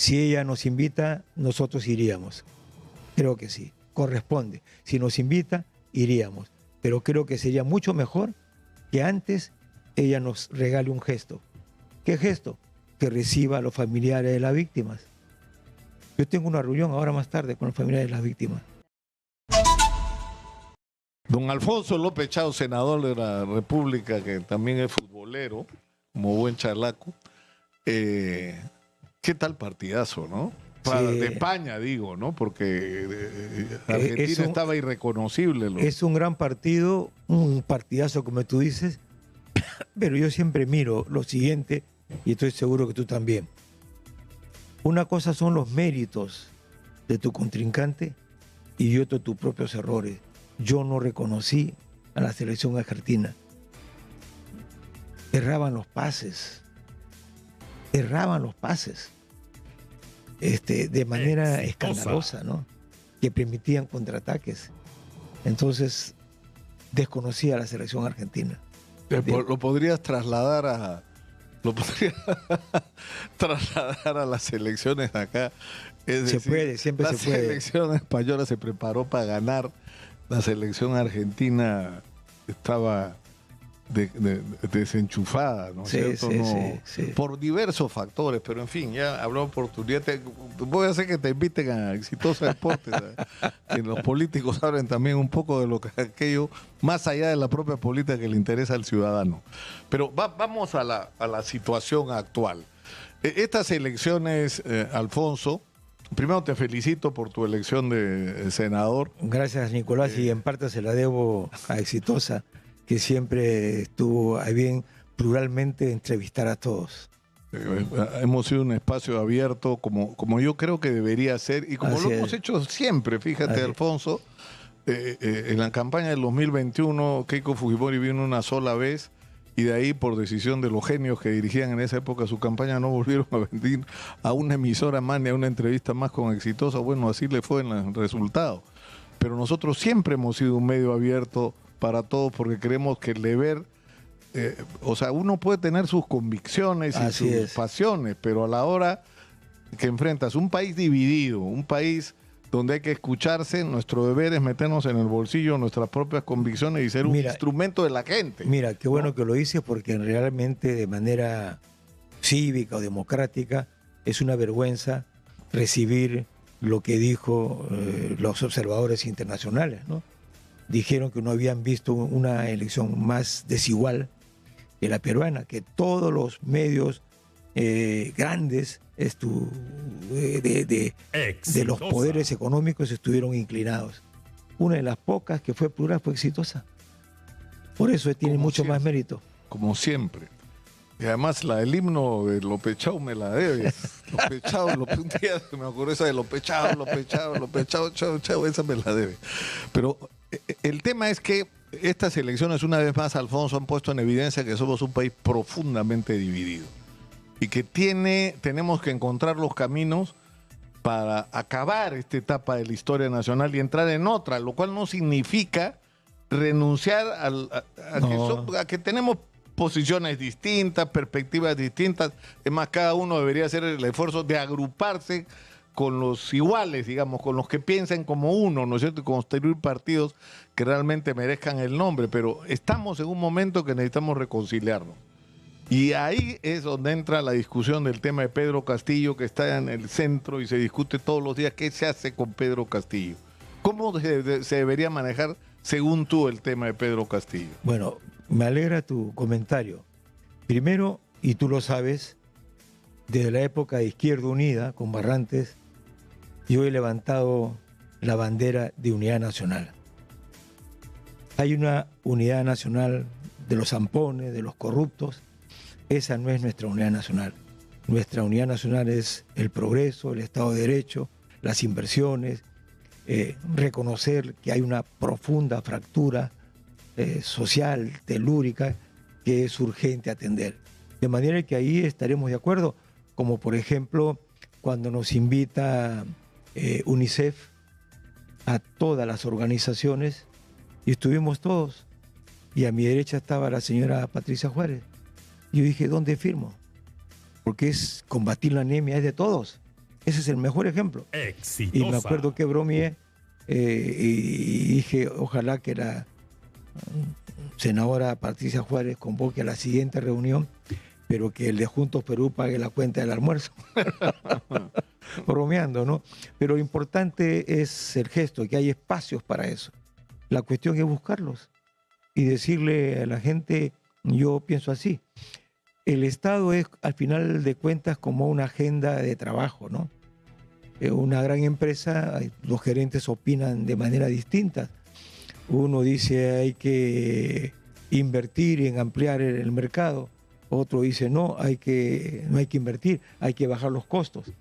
Si ella nos invita, nosotros iríamos. Creo que sí, corresponde. Si nos invita, iríamos. Pero creo que sería mucho mejor que antes ella nos regale un gesto. ¿Qué gesto? Que reciba a los familiares de las víctimas. Yo tengo una reunión ahora más tarde con los familiares de las víctimas. Don Alfonso López Chao, senador de la República, que también es futbolero, como buen chalaco. ¿Qué tal partidazo, no? Sí. De España, digo, ¿no? Porque Argentina estaba irreconocible. Es un gran partido, un partidazo, como tú dices, pero yo siempre miro lo siguiente, y estoy seguro que tú también. Una cosa son los méritos de tu contrincante y otro tus propios errores. Yo no reconocí a la selección argentina. Erraban los pases. De manera escandalosa, ¿no? Que permitían contraataques. Entonces, desconocía a la selección argentina. Lo podrías trasladar a... trasladar a las selecciones acá. Es decir, se puede, siempre se puede. La selección española se preparó para ganar. La selección argentina estaba desenchufada, ¿no es cierto? Sí. Por diversos factores, pero en fin, ya habrá oportunidad. Voy a hacer que te inviten a Exitosa Deportes, que los políticos hablen también un poco de lo que aquello, más allá de la propia política que le interesa al ciudadano. Pero vamos a la situación actual. Estas elecciones, Alfonso, primero te felicito por tu elección de senador. Gracias, Nicolás, y en parte se la debo a Exitosa, que siempre estuvo a bien pluralmente entrevistar a todos. Hemos sido un espacio abierto como yo creo que debería ser y como Así lo es. hemos hecho siempre, fíjate, Así Alfonso. En la campaña del 2021 Keiko Fujimori vino una sola vez y de ahí, por decisión de los genios que dirigían en esa época su campaña, no volvieron a venir a una emisora más ni a una entrevista más con Exitosa. Bueno, así le fue en el resultado. Pero nosotros siempre hemos sido un medio abierto para todos porque creemos que el deber, o sea, uno puede tener sus convicciones y sus pasiones, pero a la hora que enfrentas un país dividido, un país donde hay que escucharse, nuestro deber es meternos en el bolsillo nuestras propias convicciones y ser un instrumento de la gente. Mira, qué bueno que lo dices, porque realmente de manera cívica o democrática es una vergüenza recibir lo que dijo los observadores internacionales, ¿no? Dijeron que no habían visto una elección más desigual que la peruana, que todos los medios grandes de los poderes económicos estuvieron inclinados. Una de las pocas que fue plural fue Exitosa. Por eso tiene mucho más mérito. Como siempre. Y además el himno de López Chao me la debes. López Chao, un día me acuerdo esa de López Chao, Chao, esa me la debe. Pero el tema es que estas elecciones, una vez más, Alfonso, han puesto en evidencia que somos un país profundamente dividido y que tenemos que encontrar los caminos para acabar esta etapa de la historia nacional y entrar en otra, lo cual no significa renunciar a que tenemos posiciones distintas, perspectivas distintas. Es más, cada uno debería hacer el esfuerzo de agruparse con los iguales, digamos, con los que piensen como uno, ¿no es cierto? Y construir partidos que realmente merezcan el nombre. Pero estamos en un momento que necesitamos reconciliarnos. Y ahí es donde entra la discusión del tema de Pedro Castillo, que está en el centro y se discute todos los días qué se hace con Pedro Castillo. ¿Cómo se debería manejar, según tú, el tema de Pedro Castillo? Bueno, me alegra tu comentario. Primero, y tú lo sabes, desde la época de Izquierda Unida, con Barrantes, yo he levantado la bandera de unidad nacional. Hay una unidad nacional de los zampones, de los corruptos. Esa no es nuestra unidad nacional. Nuestra unidad nacional es el progreso, el Estado de Derecho, las inversiones, reconocer que hay una profunda fractura social, telúrica, que es urgente atender. De manera que ahí estaremos de acuerdo, como por ejemplo cuando nos invita UNICEF a todas las organizaciones, y estuvimos todos, y a mi derecha estaba la señora Patricia Juárez. Yo dije, ¿dónde firmo? Porque combatir la anemia es de todos. Ese es el mejor ejemplo. Exitosa. Y me acuerdo que bromeé y dije, ojalá que la senadora Patricia Juárez convoque a la siguiente reunión, pero que el de Juntos Perú pague la cuenta del almuerzo. Bromeando, ¿no? Pero lo importante es el gesto, que hay espacios para eso. La cuestión es buscarlos y decirle a la gente, yo pienso así, el Estado es al final de cuentas como una agenda de trabajo, ¿no? Una gran empresa, los gerentes opinan de manera distinta. Uno dice hay que invertir en ampliar el mercado, otro dice no hay que invertir, hay que bajar los costos.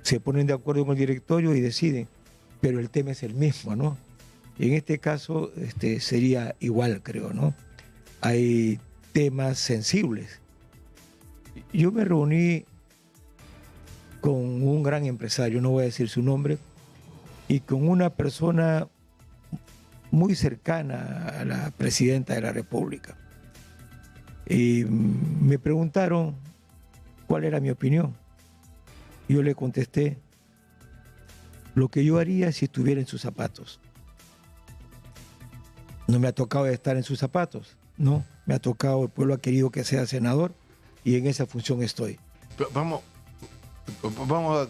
Se ponen de acuerdo con el directorio y deciden, pero el tema es el mismo, ¿no? Y en este caso sería igual, creo, ¿no? Hay temas sensibles. Yo me reuní con un gran empresario, no voy a decir su nombre, y con una persona muy cercana a la presidenta de la República. Y me preguntaron cuál era mi opinión. Yo le contesté lo que yo haría si estuviera en sus zapatos. No me ha tocado estar en sus zapatos, no. Me ha tocado, el pueblo ha querido que sea senador y en esa función estoy. Pero vamos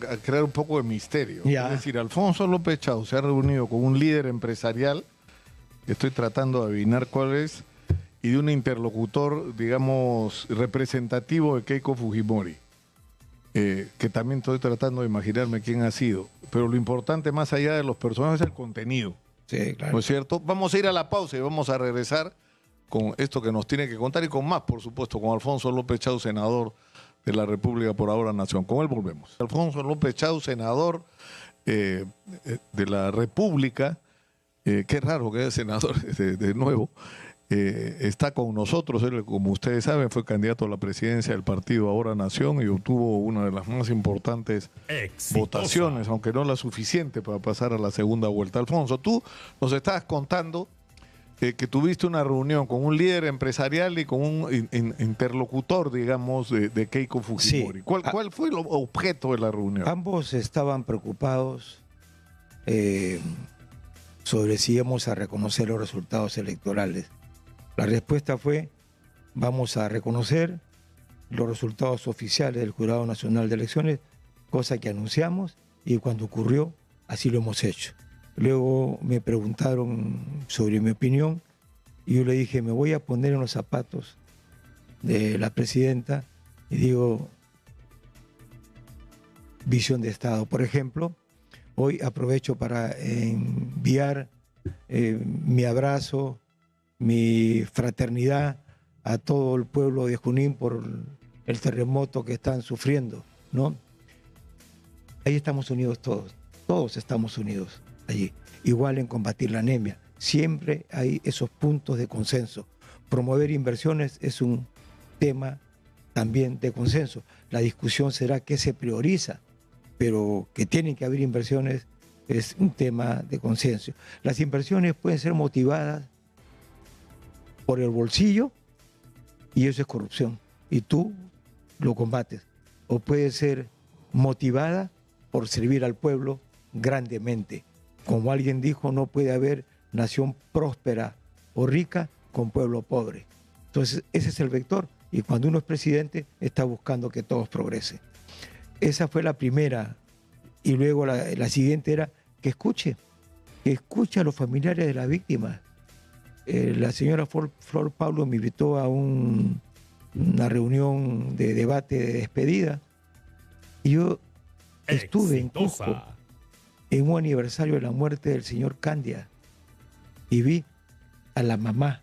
a crear un poco de misterio. Ya. Es decir, Alfonso López Chau se ha reunido con un líder empresarial, estoy tratando de adivinar cuál es, y de un interlocutor, digamos, representativo de Keiko Fujimori, que también estoy tratando de imaginarme quién ha sido. Pero lo importante más allá de los personajes es el contenido. Sí, claro. ¿No es cierto? Vamos a ir a la pausa y vamos a regresar con esto que nos tiene que contar y con más, por supuesto, con Alfonso López Chau, senador de la República por ahora Nación. Con él volvemos. Alfonso López Chau, senador de la República, qué raro que haya senador de nuevo, está con nosotros. Él, como ustedes saben, fue candidato a la presidencia del partido Ahora Nación y obtuvo una de las más importantes votaciones, aunque no la suficiente para pasar a la segunda vuelta. Alfonso, tú nos estabas contando que tuviste una reunión con un líder empresarial y con un interlocutor, digamos, de Keiko Fujimori. Sí. ¿Cuál fue el objeto de la reunión? Ambos estaban preocupados sobre si íbamos a reconocer los resultados electorales. La respuesta fue, vamos a reconocer los resultados oficiales del Jurado Nacional de Elecciones, cosa que anunciamos y cuando ocurrió, así lo hemos hecho. Luego me preguntaron sobre mi opinión y yo le dije, me voy a poner en los zapatos de la presidenta y digo, visión de Estado. Por ejemplo, hoy aprovecho para enviar mi abrazo, mi fraternidad a todo el pueblo de Junín por el terremoto que están sufriendo, ¿no? Ahí estamos unidos todos estamos unidos allí, igual en combatir la anemia. Siempre hay esos puntos de consenso. Promover inversiones es un tema también de consenso. La discusión será qué se prioriza, pero que tienen que haber inversiones es un tema de consenso. Las inversiones pueden ser motivadas por el bolsillo y eso es corrupción y tú lo combates. O puede ser motivada por servir al pueblo grandemente. Como alguien dijo, no puede haber nación próspera o rica con pueblo pobre. Entonces ese es el vector y cuando uno es presidente está buscando que todos progresen. Esa fue la primera y luego la siguiente era que escuche a los familiares de las víctimas. La señora Flor Pablo me invitó a una reunión de debate de despedida y yo estuve en Cusco en un aniversario de la muerte del señor Candia y vi a la mamá.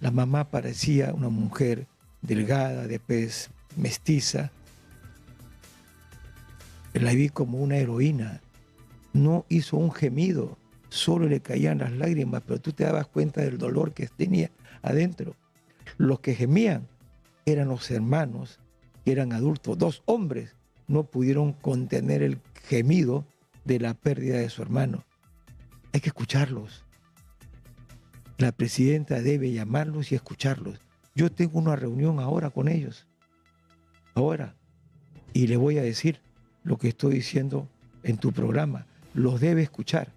La mamá parecía una mujer delgada, de pez, mestiza. La vi como una heroína. No hizo un gemido, solo le caían las lágrimas, pero tú te dabas cuenta del dolor que tenía adentro. Los que gemían eran los hermanos, que eran adultos. 2 hombres no pudieron contener el gemido de la pérdida de su hermano. Hay que escucharlos. La presidenta debe llamarlos y escucharlos. Yo tengo una reunión ahora con ellos. Ahora. Y le voy a decir lo que estoy diciendo en tu programa, los debe escuchar.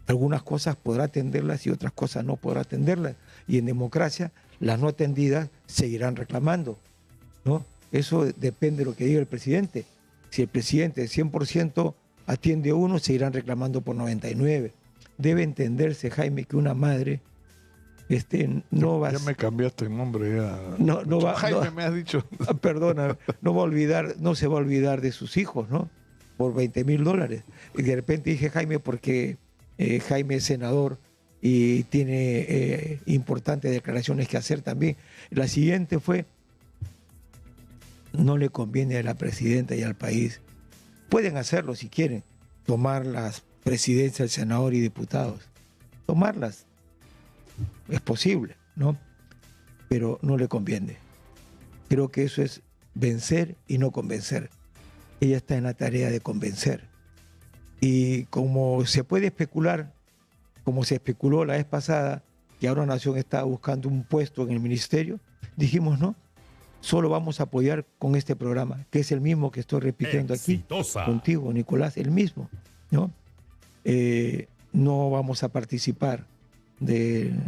Algunas cosas podrá atenderlas y otras cosas no podrá atenderlas. Y en democracia, las no atendidas seguirán reclamando, ¿no? Eso depende de lo que diga el presidente. Si el presidente 100% atiende uno, seguirán reclamando por 99. Debe entenderse, Jaime, que una madre no va a... Ya me cambiaste el nombre, ya. No va, Jaime, no, me has dicho. perdona, no se va a olvidar de sus hijos, ¿no? Por $20,000. Y de repente dije Jaime porque Jaime es senador y tiene importantes declaraciones que hacer también. La siguiente fue: no le conviene a la presidenta y al país. Pueden hacerlo si quieren, tomar las presidencias del senador y diputados. Tomarlas. Es posible, ¿no? Pero no le conviene. Creo que eso es vencer y no convencer. Ella está en la tarea de convencer. Y como se puede especular, como se especuló la vez pasada, que ahora Nación está buscando un puesto en el ministerio, dijimos no, solo vamos a apoyar con este programa, que es el mismo que estoy repitiendo Exitosa. aquí contigo, Nicolás, el mismo, ¿no? No vamos a participar del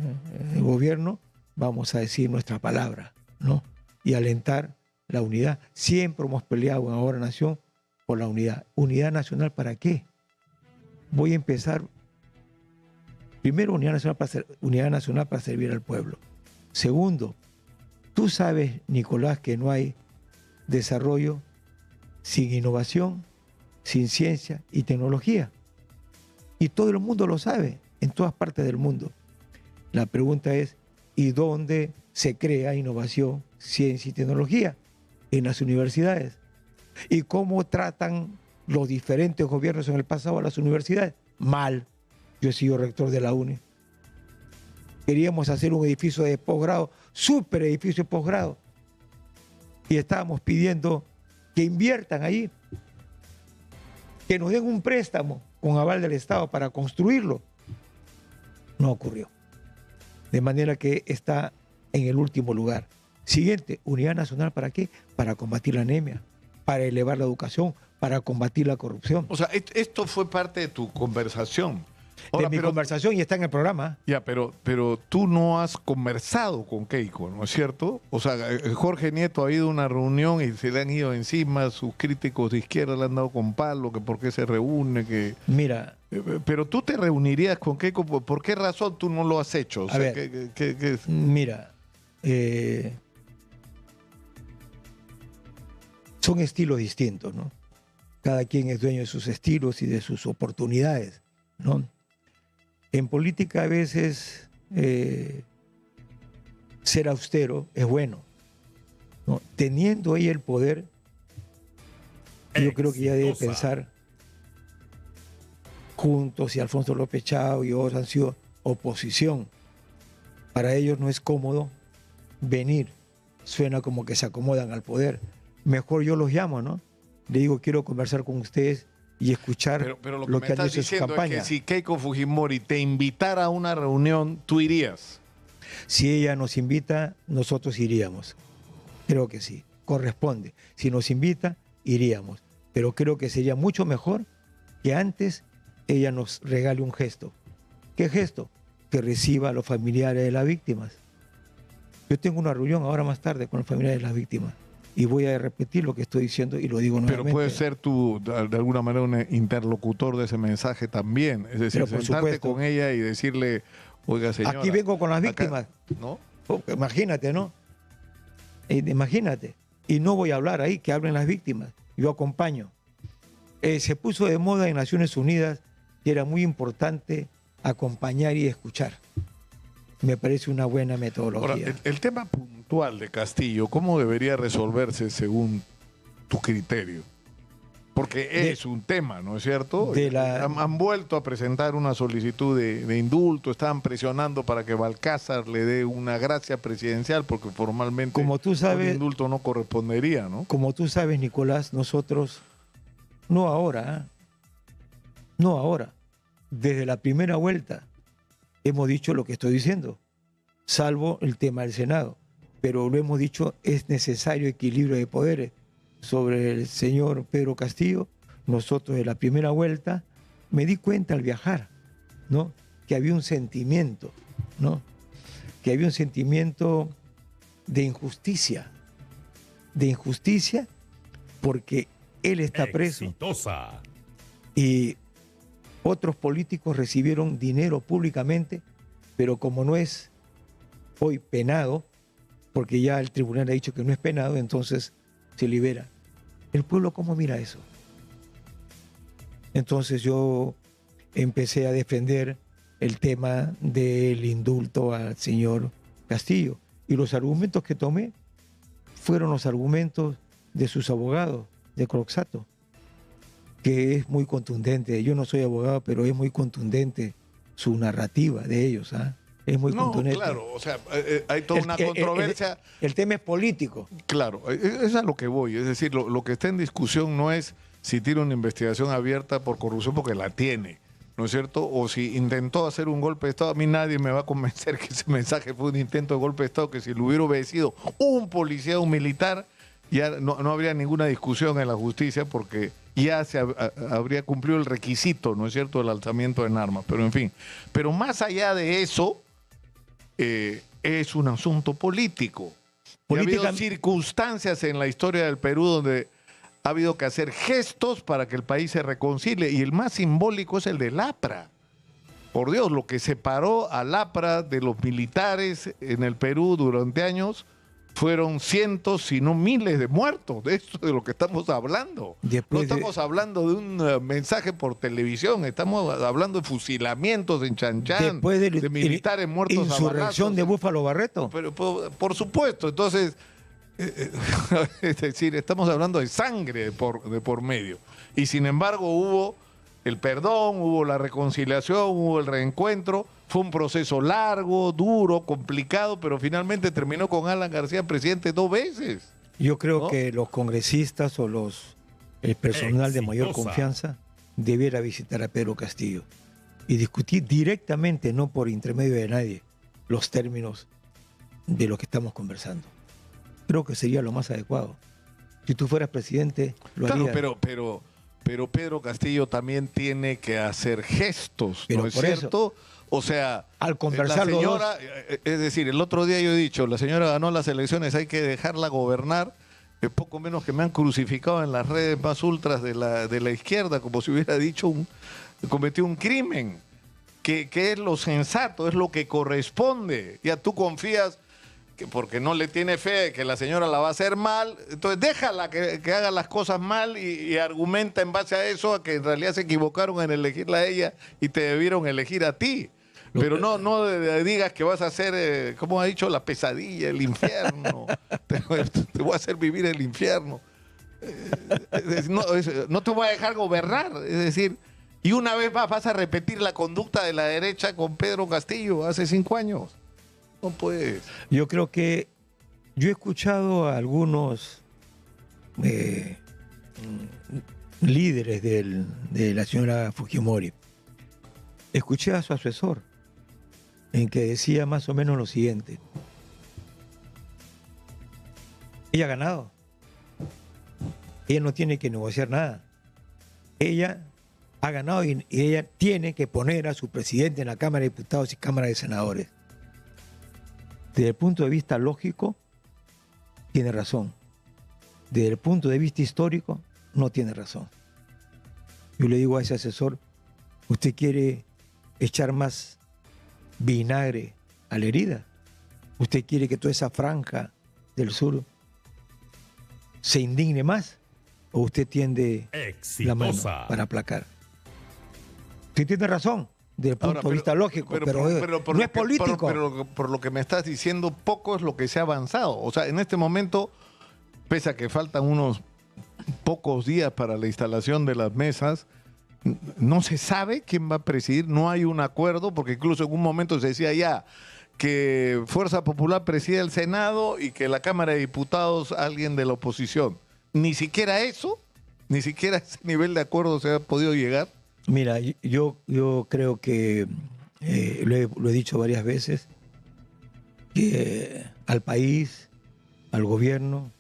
gobierno, vamos a decir nuestra palabra, ¿no? Y alentar la unidad. Siempre hemos peleado en Ahora Nación por la unidad. ¿Unidad nacional para qué? Voy a empezar. Primero, unidad nacional para servir al pueblo. Segundo, tú sabes, Nicolás, que no hay desarrollo sin innovación, sin ciencia y tecnología. Y todo el mundo lo sabe, en todas partes del mundo. La pregunta es, ¿y dónde se crea innovación, ciencia y tecnología? En las universidades. ¿Y cómo tratan los diferentes gobiernos en el pasado a las universidades? Mal. Yo he sido rector de la UNE. Queríamos hacer un edificio de posgrado, súper edificio de posgrado. Y estábamos pidiendo que inviertan ahí, que nos den un préstamo con aval del Estado para construirlo. No ocurrió. De manera que está en el último lugar. Siguiente, unidad nacional, ¿para qué? Para combatir la anemia, para elevar la educación, para combatir la corrupción. O sea, esto fue parte de tu conversación. Ahora, de mi conversación y está en el programa. Ya, pero tú no has conversado con Keiko, ¿no es cierto? O sea, Jorge Nieto ha ido a una reunión y se le han ido encima, sus críticos de izquierda le han dado con palo, que por qué se reúne, que... Mira... Pero tú te reunirías con Keiko, ¿por qué razón tú no lo has hecho? O sea, a ver, mira, son estilos distintos, ¿no? Cada quien es dueño de sus estilos y de sus oportunidades, ¿no? En política a veces ser austero es bueno, ¿no? Teniendo ella el poder, yo creo que ella debe pensar juntos, y Alfonso López Chao y otros han sido oposición. Para ellos no es cómodo venir, suena como que se acomodan al poder. Mejor yo los llamo, ¿no? Le digo, quiero conversar con ustedes y escuchar pero lo que han dicho en su campaña. Es que si Keiko Fujimori te invitara a una reunión, ¿tú irías? Si ella nos invita, nosotros iríamos. Creo que sí, corresponde. Si nos invita, iríamos. Pero creo que sería mucho mejor que antes ella nos regale un gesto. ¿Qué gesto? Que reciba a los familiares de las víctimas. Yo tengo una reunión ahora más tarde con los familiares de las víctimas. Y voy a repetir lo que estoy diciendo y lo digo nuevamente. Pero puedes ser tú, de alguna manera, un interlocutor de ese mensaje también. Es decir, sentarte con ella y decirle, oiga, señora... Aquí vengo con las víctimas. Acá, ¿no? Imagínate, ¿no? Imagínate. Y no voy a hablar ahí, que hablen las víctimas. Yo acompaño. Se puso de moda en Naciones Unidas que era muy importante acompañar y escuchar. Me parece una buena metodología. Ahora, el tema puntual de Castillo, ¿cómo debería resolverse según tu criterio? Porque es un tema, ¿no es cierto? Han vuelto a presentar una solicitud de indulto, estaban presionando para que Balcázar le dé una gracia presidencial, porque formalmente como tú sabes, el indulto no correspondería, ¿no? Como tú sabes, Nicolás, nosotros, no ahora, desde la primera vuelta, hemos dicho lo que estoy diciendo, salvo el tema del Senado. Pero lo hemos dicho, es necesario equilibrio de poderes. sobre el señor Pedro Castillo, nosotros de la primera vuelta, me di cuenta al viajar, ¿no? Que había un sentimiento, ¿no? Que había un sentimiento de injusticia porque él está preso. Exitosa. Y otros políticos recibieron dinero públicamente, pero como no es hoy penado, porque ya el tribunal ha dicho que no es penado, entonces se libera. ¿El pueblo cómo mira eso? Entonces yo empecé a defender el tema del indulto al señor Castillo. Y los argumentos que tomé fueron los argumentos de sus abogados, de Croxato, que es muy contundente. Yo no soy abogado, pero es muy contundente su narrativa de ellos, ¿ah? Es muy contundente. Claro, o sea, hay toda una controversia. El tema es político. Claro, es a lo que voy. Es decir, lo que está en discusión no es si tiene una investigación abierta por corrupción, porque la tiene, ¿no es cierto? O si intentó hacer un golpe de Estado. A mí nadie me va a convencer que ese mensaje fue un intento de golpe de Estado, que si lo hubiera obedecido un policía o un militar, ya no habría ninguna discusión en la justicia, porque ya habría cumplido el requisito, ¿no es cierto?, del alzamiento en armas. Pero en fin, pero más allá de eso, es un asunto político. Y ha habido circunstancias en la historia del Perú donde ha habido que hacer gestos para que el país se reconcilie, y el más simbólico es el del APRA. Por Dios, lo que separó al APRA de los militares en el Perú durante años fueron cientos, si no miles de muertos. De eso de lo que estamos hablando. No estamos hablando de un mensaje por televisión, estamos hablando de fusilamientos en Chanchán, de militares muertos a balazos. ¿Insurrección de Búfalo Barreto? Pero, por supuesto, entonces, es decir, estamos hablando de sangre de por medio. Y sin embargo hubo el perdón, hubo la reconciliación, hubo el reencuentro. Fue un proceso largo, duro, complicado, pero finalmente terminó con Alan García presidente 2 veces. Yo creo que los congresistas o el personal de mayor confianza debiera visitar a Pedro Castillo y discutir directamente, no por intermedio de nadie, los términos de lo que estamos conversando. Creo que sería lo más adecuado. Si tú fueras presidente, lo harías. Pero Pedro Castillo también tiene que hacer gestos, ¿no es cierto? O sea, al conversar la señora, es decir, el otro día yo he dicho, la señora ganó las elecciones, hay que dejarla gobernar. Poco menos que me han crucificado en las redes más ultras de la izquierda, como si hubiera dicho cometió un crimen, que es lo sensato, es lo que corresponde. Ya tú confías que porque no le tiene fe que la señora la va a hacer mal, entonces déjala que haga las cosas mal y argumenta en base a eso, a que en realidad se equivocaron en elegirla a ella y te debieron elegir a ti. Pero no digas que vas a hacer, como ha dicho, la pesadilla, el infierno. Te voy a hacer vivir el infierno. No te voy a dejar gobernar. Es decir, y una vez más vas a repetir la conducta de la derecha con Pedro Castillo hace 5 años. No puedes. Yo creo que yo he escuchado a algunos líderes de la señora Fujimori. Escuché a su asesor en que decía más o menos lo siguiente. Ella ha ganado. Ella no tiene que negociar nada. Ella ha ganado y ella tiene que poner a su presidente en la Cámara de Diputados y Cámara de Senadores. Desde el punto de vista lógico, tiene razón. Desde el punto de vista histórico, no tiene razón. Yo le digo a ese asesor, ¿usted quiere echar más vinagre a la herida? ¿Usted quiere que toda esa franja del sur se indigne más? ¿O usted tiende la mano para aplacar? Usted tiene razón desde el punto de vista lógico, pero no es político. Pero por lo que me estás diciendo, poco es lo que se ha avanzado. O sea, en este momento, pese a que faltan unos pocos días para la instalación de las mesas, no se sabe quién va a presidir, no hay un acuerdo, porque incluso en un momento se decía ya que Fuerza Popular preside el Senado y que la Cámara de Diputados alguien de la oposición. Ni siquiera eso, ni siquiera a ese nivel de acuerdo se ha podido llegar. Mira, yo creo que, lo he dicho varias veces, que al país, al gobierno,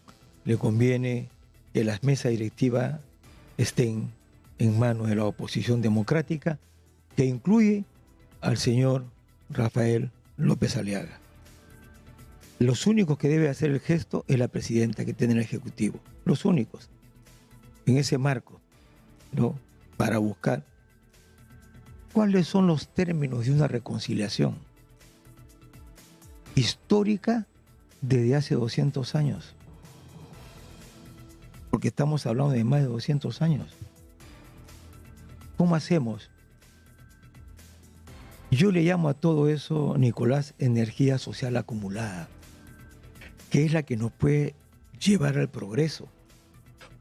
le conviene que las mesas directivas estén en manos de la oposición democrática, que incluye al señor Rafael López Aliaga. Los únicos que debe hacer el gesto es la presidenta que tiene el Ejecutivo. Los únicos. En ese marco, ¿no? Para buscar cuáles son los términos de una reconciliación histórica desde hace 200 años. Porque estamos hablando de más de 200 años. ¿Cómo hacemos? Yo le llamo a todo eso, Nicolás, energía social acumulada, que es la que nos puede llevar al progreso.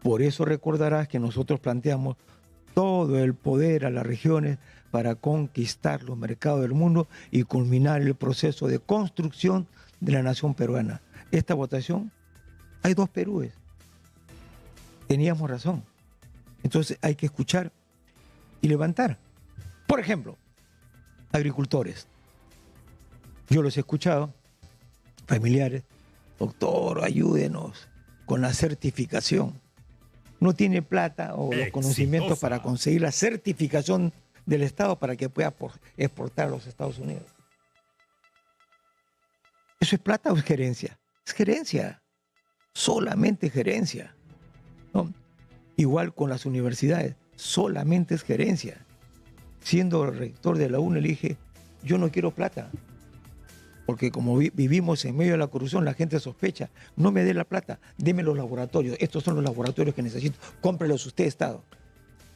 Por eso recordarás que nosotros planteamos todo el poder a las regiones para conquistar los mercados del mundo y culminar el proceso de construcción de la nación peruana. Esta votación, hay 2 Perúes. Teníamos razón. Entonces hay que escuchar y levantar. Por ejemplo, agricultores. Yo los he escuchado, familiares, doctor, ayúdenos con la certificación. No tiene plata o los conocimientos para conseguir la certificación del Estado para que pueda exportar a los Estados Unidos. ¿Eso es plata o es gerencia? Es gerencia, solamente gerencia, ¿no? Igual con las universidades, solamente es gerencia. Siendo rector de la UNE, le dije, yo no quiero plata, porque como vivimos en medio de la corrupción, la gente sospecha, no me dé la plata, deme los laboratorios, estos son los laboratorios que necesito, cómprelos usted, Estado.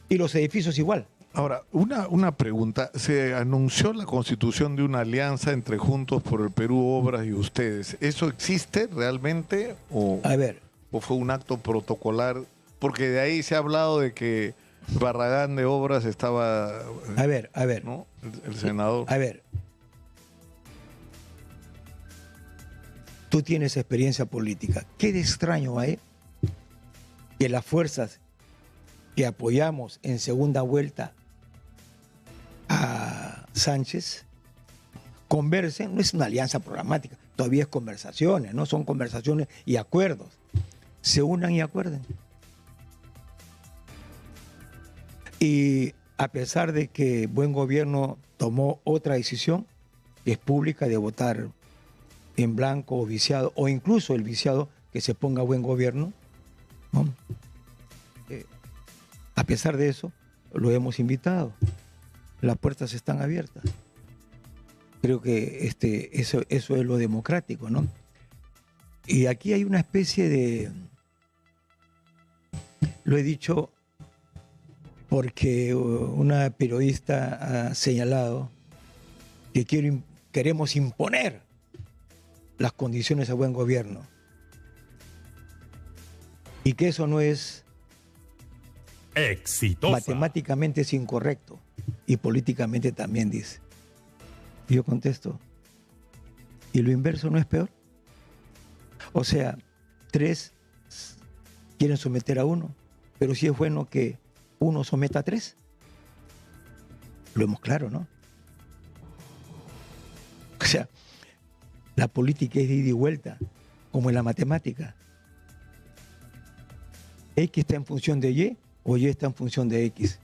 Y los edificios igual. Ahora, una pregunta. Se anunció la constitución de una alianza entre Juntos por el Perú, Obras y ustedes. ¿Eso existe realmente o fue un acto protocolar? Porque de ahí se ha hablado de que Barragán de Obras estaba... ¿no? El senador. Tú tienes experiencia política. ¿Qué de extraño hay que las fuerzas que apoyamos en segunda vuelta a Sánchez conversen? No es una alianza programática, todavía es conversaciones, ¿no? Son conversaciones y acuerdos. Se unan y acuerden. Y a pesar de que Buen Gobierno tomó otra decisión, que es pública, de votar en blanco o viciado, o incluso el viciado que se ponga Buen Gobierno, ¿no? A pesar de eso, lo hemos invitado. Las puertas están abiertas. Creo que eso es lo democrático, ¿no? Y aquí hay una especie de... Lo he dicho porque una periodista ha señalado que queremos imponer las condiciones a Buen Gobierno. Y que eso no es... exitosa. Matemáticamente es incorrecto y políticamente también, dice. Y yo contesto, ¿y lo inverso no es peor? O sea, 3 quieren someter a 1, pero sí es bueno que 1 someta a 3. Lo vemos claro, ¿no? O sea, la política es de ida y vuelta, como en la matemática. X está en función de Y o Y está en función de X,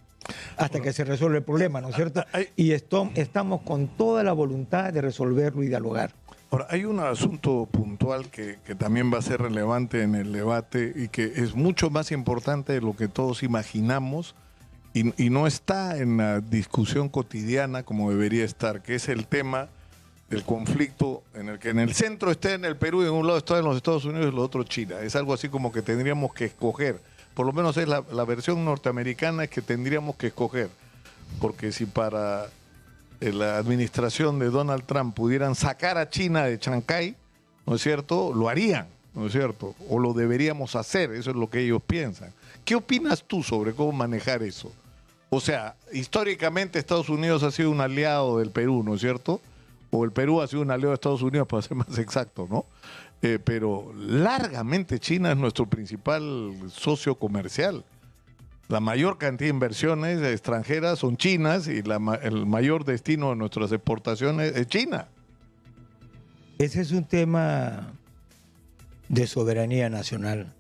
hasta que se resuelve el problema, ¿no es cierto? Y estamos con toda la voluntad de resolverlo y dialogar. Ahora, hay un asunto puntual que también va a ser relevante en el debate y que es mucho más importante de lo que todos imaginamos y no está en la discusión cotidiana como debería estar, que es el tema del conflicto en el que en el centro está en el Perú y en un lado está en los Estados Unidos y en el otro China. Es algo así como que tendríamos que escoger. Por lo menos es la versión norteamericana, es que tendríamos que escoger. Porque si para la administración de Donald Trump pudieran sacar a China de Chancay, ¿no es cierto?, lo harían, ¿no es cierto? O lo deberíamos hacer, eso es lo que ellos piensan. ¿Qué opinas tú sobre cómo manejar eso? O sea, históricamente Estados Unidos ha sido un aliado del Perú, ¿no es cierto? O el Perú ha sido un aliado de Estados Unidos, para ser más exacto, ¿no? Pero largamente China es nuestro principal socio comercial. La mayor cantidad de inversiones extranjeras son chinas y el mayor destino de nuestras exportaciones es China. Ese es un tema de soberanía nacional.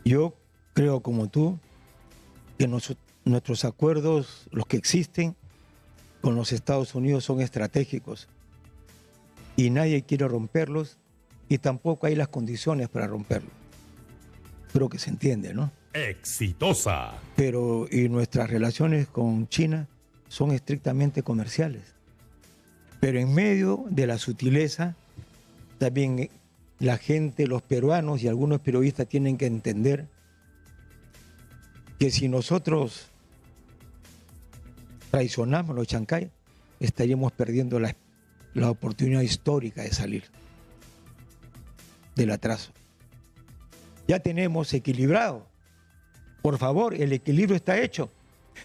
Yo creo como tú que nuestros acuerdos, los que existen con los Estados Unidos, son estratégicos y nadie quiere romperlos y tampoco hay las condiciones para romperlos. Creo que se entiende, ¿no? Exitosa. Pero y nuestras relaciones con China son estrictamente comerciales. Pero en medio de la sutileza, también la gente, los peruanos y algunos periodistas tienen que entender que si nosotros traicionamos a los Chancay, estaríamos perdiendo la oportunidad histórica de salir del atraso. Ya tenemos equilibrado. Por favor, el equilibrio está hecho.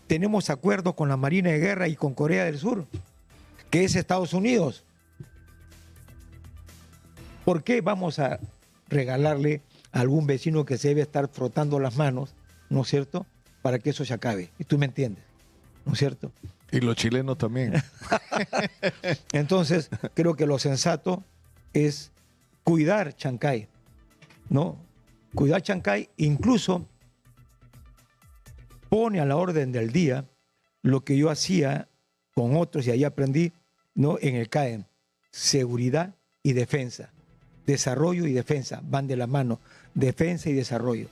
Tenemos acuerdos con la Marina de Guerra y con Corea del Sur, que es Estados Unidos. ¿Por qué vamos a regalarle a algún vecino que se debe estar frotando las manos, ¿no es cierto?, para que eso se acabe? Y tú me entiendes, ¿no es cierto? Y los chilenos también. Entonces, creo que lo sensato es cuidar Chancay, ¿no? Cuidar Chancay, incluso pone a la orden del día lo que yo hacía con otros y ahí aprendí, ¿no?, en el CAEM: seguridad y defensa. Desarrollo y defensa van de la mano, defensa y desarrollo.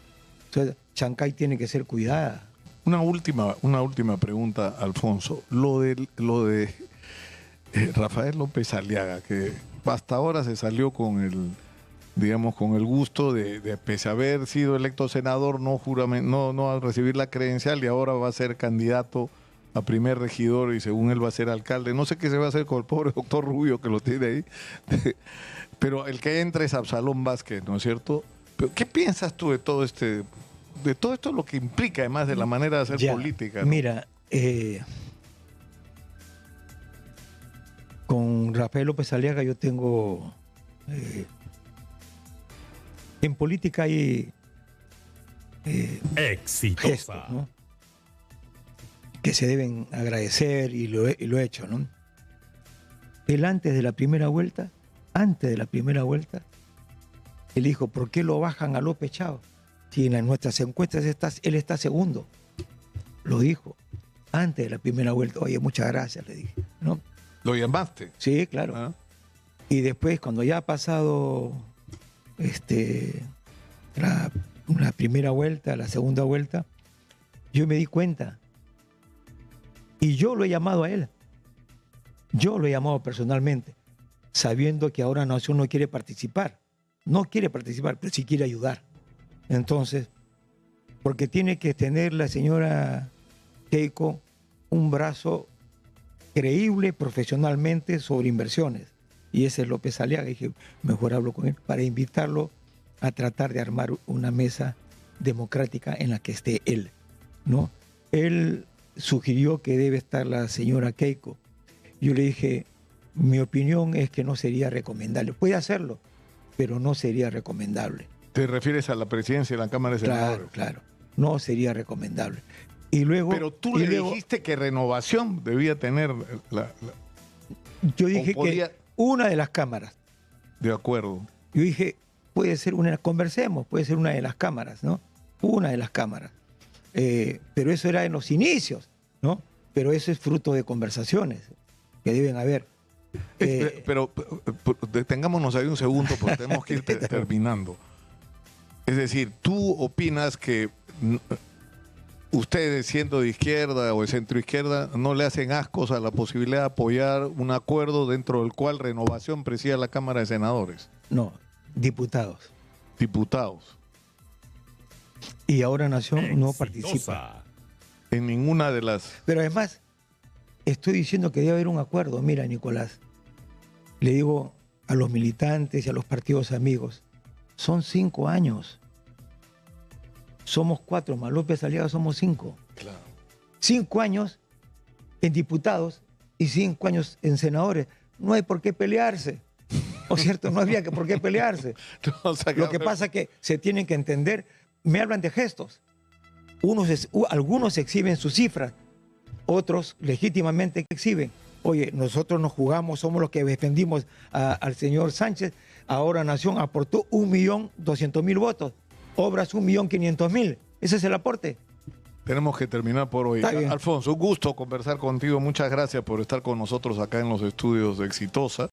Entonces, Chancay tiene que ser cuidada. Una última pregunta, Alfonso. Lo de Rafael López Aliaga, que hasta ahora se salió con el, digamos, con el gusto de pese a haber sido electo senador, no a recibir la credencial, y ahora va a ser candidato a primer regidor y según él va a ser alcalde. No sé qué se va a hacer con el pobre doctor Rubio que lo tiene ahí. Pero el que entra es Absalón Vázquez, ¿no es cierto? Pero ¿qué piensas tú de todo esto, lo que implica, además de la manera de hacer política, ¿no? Mira, con Rafael López Aliaga yo tengo... en política hay exitosa, gestos, ¿no?, que se deben agradecer y lo he hecho, ¿no? Él antes de la primera vuelta, él dijo: ¿por qué lo bajan a López Chao? Si en nuestras encuestas él está segundo. Lo dijo antes de la primera vuelta. Oye, muchas gracias, le dije, ¿no? ¿Lo llamaste? Sí, claro. ¿Ah? Y después, cuando ya ha pasado la primera vuelta, la segunda vuelta, yo me di cuenta. Y yo lo he llamado a él. Yo lo he llamado personalmente, sabiendo que ahora Nación no quiere participar. No quiere participar, pero sí quiere ayudar. Entonces, porque tiene que tener la señora Keiko un brazo creíble profesionalmente sobre inversiones. Y ese es López Aliaga. Dije, mejor hablo con él para invitarlo a tratar de armar una mesa democrática en la que esté él, ¿no? Él sugirió que debe estar la señora Keiko. Yo le dije, mi opinión es que no sería recomendable. Puede hacerlo, pero no sería recomendable. ¿Te refieres a la presidencia de la Cámara de Senadores? Claro. No sería recomendable. Y luego, pero tú le dijiste que Renovación debía tener yo dije que una de las cámaras. De acuerdo. Yo dije, puede ser conversemos, puede ser una de las cámaras, ¿no? Una de las cámaras. Pero eso era en los inicios, ¿no? Pero eso es fruto de conversaciones que deben haber. Pero detengámonos ahí un segundo porque tenemos que ir terminando. Es decir, ¿tú opinas que ustedes, siendo de izquierda o de centroizquierda, no le hacen ascos a la posibilidad de apoyar un acuerdo dentro del cual Renovación presida la Cámara de Senadores? No, diputados. Diputados. Y ahora Nación no participa en ninguna de las... Pero además, estoy diciendo que debe haber un acuerdo. Mira, Nicolás, le digo a los militantes y a los partidos amigos, son 5 años. Somos 4, más López Aliaga somos 5. Claro. 5 años en diputados y 5 años en senadores. No hay por qué pelearse. ¿O cierto? No habría por qué pelearse. Lo que pasa es que se tienen que entender. Me hablan de gestos. Algunos exhiben sus cifras, otros legítimamente exhiben. Oye, nosotros nos jugamos, somos los que defendimos al señor Sánchez. Ahora Nación aportó 1.200.000 votos. obras 1.500.000. Ese es el aporte. Tenemos que terminar por hoy. Alfonso, un gusto conversar contigo. Muchas gracias por estar con nosotros acá en los estudios de Exitosa.